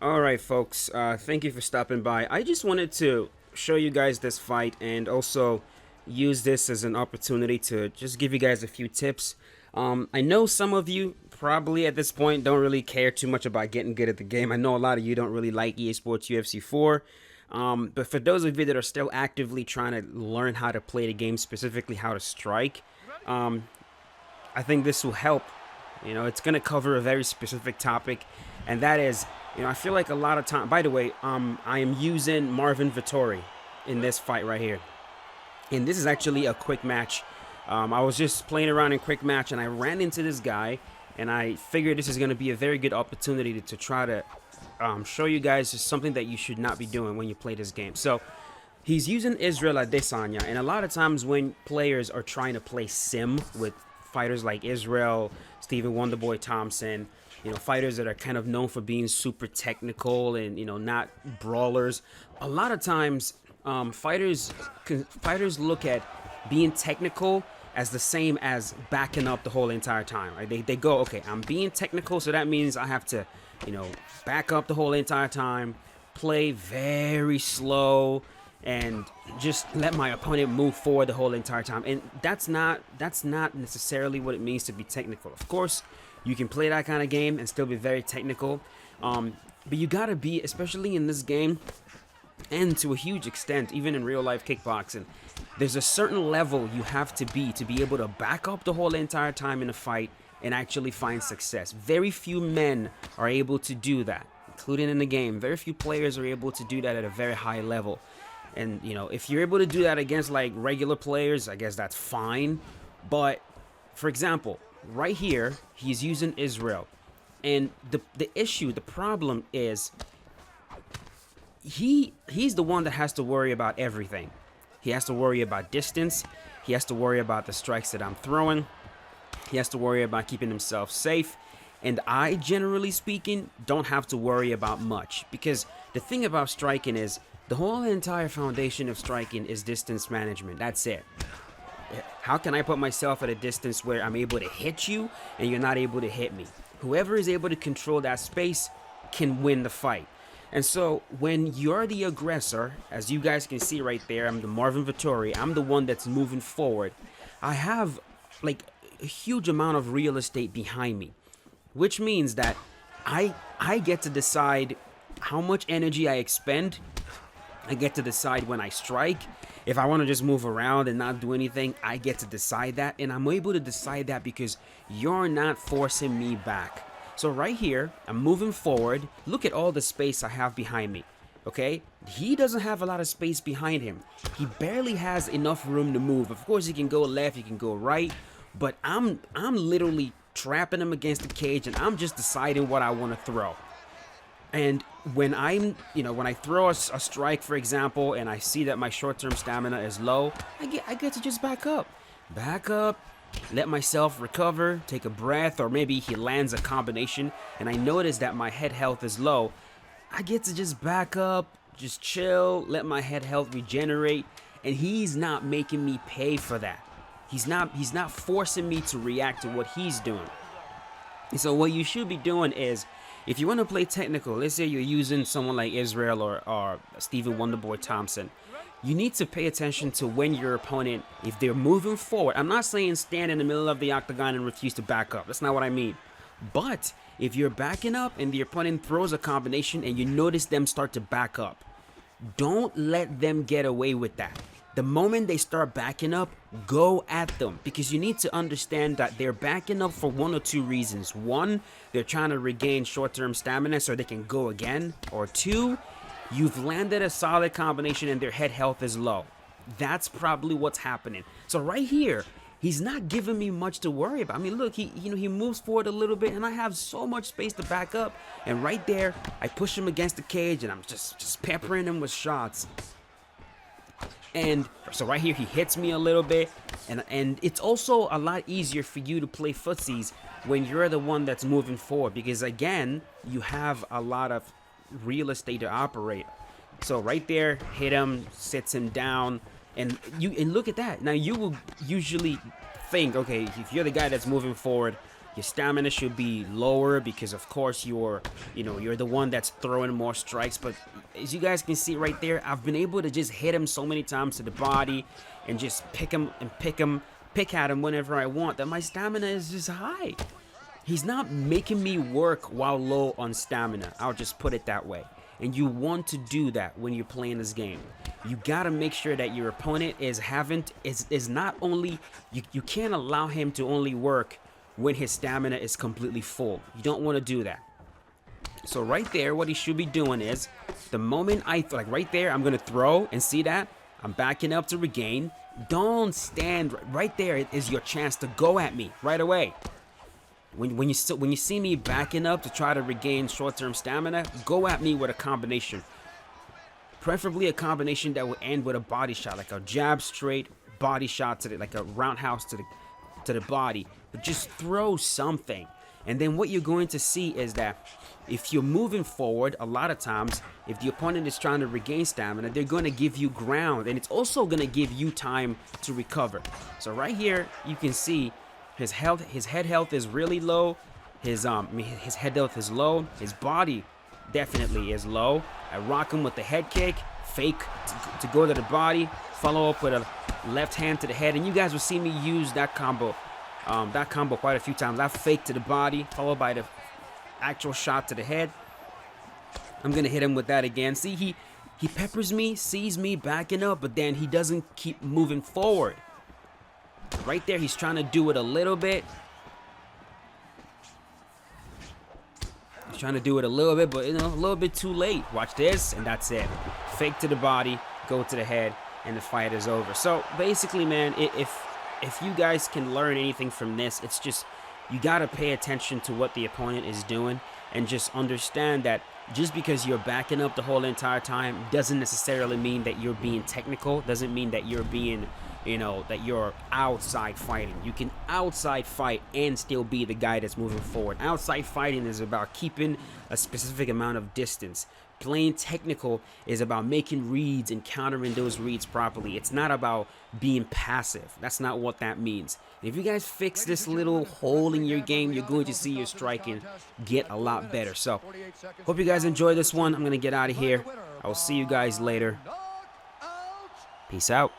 All right, folks. Thank you for stopping by. I just wanted to show you guys this fight and also use this as an opportunity to just give you guys a few tips. I know some of you probably at this point don't really care too much about getting good at the game. I know a lot of you don't really like EA Sports UFC 4. But for those of you that are still actively trying to learn how to play the game, specifically how to strike, um, I think this will help. It's going to cover a very specific topic, and that is, I feel like a lot of time. By the way, I am using Marvin Vittori in this fight right here, and this is actually a quick match. I was just playing around in quick match, and I ran into this guy, and I figured this is going to be a very good opportunity to try to show you guys just something that you should not be doing when you play this game. So he's using Israel Adesanya, and a lot of times when players are trying to play sim with fighters like Israel, Stephen Wonderboy Thompson, fighters that are kind of known for being super technical and not brawlers. A lot of times, fighters look at being technical as the same as backing up the whole entire time. Right? They go, okay, I'm being technical, so that means I have to, back up the whole entire time, play very slow, and just let my opponent move forward the whole entire time. And that's not necessarily what it means to be technical. Of course, you can play that kind of game and still be very technical, but you gotta be, especially in this game, and to a huge extent, even in real life kickboxing, there's a certain level you have to be able to back up the whole entire time in a fight and actually find success. Very few men are able to do that, including in the game. Very few players are able to do that at a very high level. And if you're able to do that against like regular players, I guess that's fine. But for example, right here, he's using Israel, and the problem is he's the one that has to worry about everything. He has to worry about distance. He has to worry about the strikes that I'm throwing. He has to worry about keeping himself safe. And I, generally speaking, don't have to worry about much, because the thing about striking is the whole entire foundation of striking is distance management. That's it. How can I put myself at a distance where I'm able to hit you and you're not able to hit me? Whoever is able to control that space can win the fight. And so when you're the aggressor, as you guys can see right there, I'm the Marvin Vittori. I'm the one that's moving forward. I have like a huge amount of real estate behind me, which means that I get to decide how much energy I expend. I get to decide when I strike. If I want to just move around and not do anything, I get to decide that. And I'm able to decide that because you're not forcing me back. So right here, I'm moving forward. Look at all the space I have behind me. Okay? He doesn't have a lot of space behind him. He barely has enough room to move. Of course, he can go left, he can go right. But I'm literally trapping him against the cage, and I'm just deciding what I want to throw. And when when I throw a strike, for example, and I see that my short-term stamina is low, I get to just back up, let myself recover, take a breath, or maybe he lands a combination, and I notice that my head health is low. I get to just back up, just chill, let my head health regenerate, and he's not making me pay for that. He's not forcing me to react to what he's doing. And so what you should be doing is, if you want to play technical, let's say you're using someone like Israel or Stephen Wonderboy Thompson, you need to pay attention to when your opponent, if they're moving forward. I'm not saying stand in the middle of the octagon and refuse to back up. That's not what I mean. But if you're backing up and the opponent throws a combination and you notice them start to back up, don't let them get away with that. The moment they start backing up, go at them, because you need to understand that they're backing up for one or two reasons. One, they're trying to regain short-term stamina so they can go again. Or two, you've landed a solid combination and their head health is low. That's probably what's happening. So right here, he's not giving me much to worry about. I mean, look, he moves forward a little bit, and I have so much space to back up. And right there, I push him against the cage, and I'm just peppering him with shots. And so right here, he hits me a little bit, and it's also a lot easier for you to play footsies when you're the one that's moving forward, because again, you have a lot of real estate to operate. So right there, hit him, sits him down, and look at that. Now you will usually think, okay, if you're the guy that's moving forward, Your stamina should be lower because, of course, you're the one that's throwing more strikes. But as you guys can see right there, I've been able to just hit him so many times to the body and just pick at him whenever I want, that my stamina is just high. He's not making me work while low on stamina. I'll just put it that way. And you want to do that when you're playing this game. You gotta make sure that your opponent is not only, you can't allow him to only work when his stamina is completely full. You don't want to do that. So right there, what he should be doing is, the moment like right there, I'm gonna throw, and see that I'm backing up to regain. Don't stand right there. Is your chance to go at me right away. When you see me backing up to try to regain short-term stamina, go at me with a combination. Preferably a combination that will end with a body shot, like a jab straight body shot to like a roundhouse to the body. But just throw something. And then what you're going to see is that if you're moving forward, a lot of times, if the opponent is trying to regain stamina, they're going to give you ground, and it's also going to give you time to recover. So right here, you can see his head health is really low. His head health is low. His body definitely is low. I rock him with the head kick, fake to go to the body, follow up with a left hand to the head, and you guys will see me use that combo quite a few times. I fake to the body, followed by the actual shot to the head. I'm gonna hit him with that again. See, he peppers me, sees me backing up, but then he doesn't keep moving forward. Right there, he's trying to do it a little bit. He's trying to do it a little bit, but a little bit too late. Watch this, and that's it. Fake to the body, go to the head, and the fight is over. So basically, man, if you guys can learn anything from this, it's just you gotta pay attention to what the opponent is doing, and just understand that just because you're backing up the whole entire time doesn't necessarily mean that you're being technical, doesn't mean that you're being, that you're outside fighting. You can outside fight and still be the guy that's moving forward. Outside fighting is about keeping a specific amount of distance. Playing technical is about making reads and countering those reads properly. It's not about being passive. That's not what that means. And if you guys fix this little hole in your game, you're going to see your striking get a lot better. So, hope you guys enjoy this one. I'm going to get out of here. I will see you guys later. Peace out.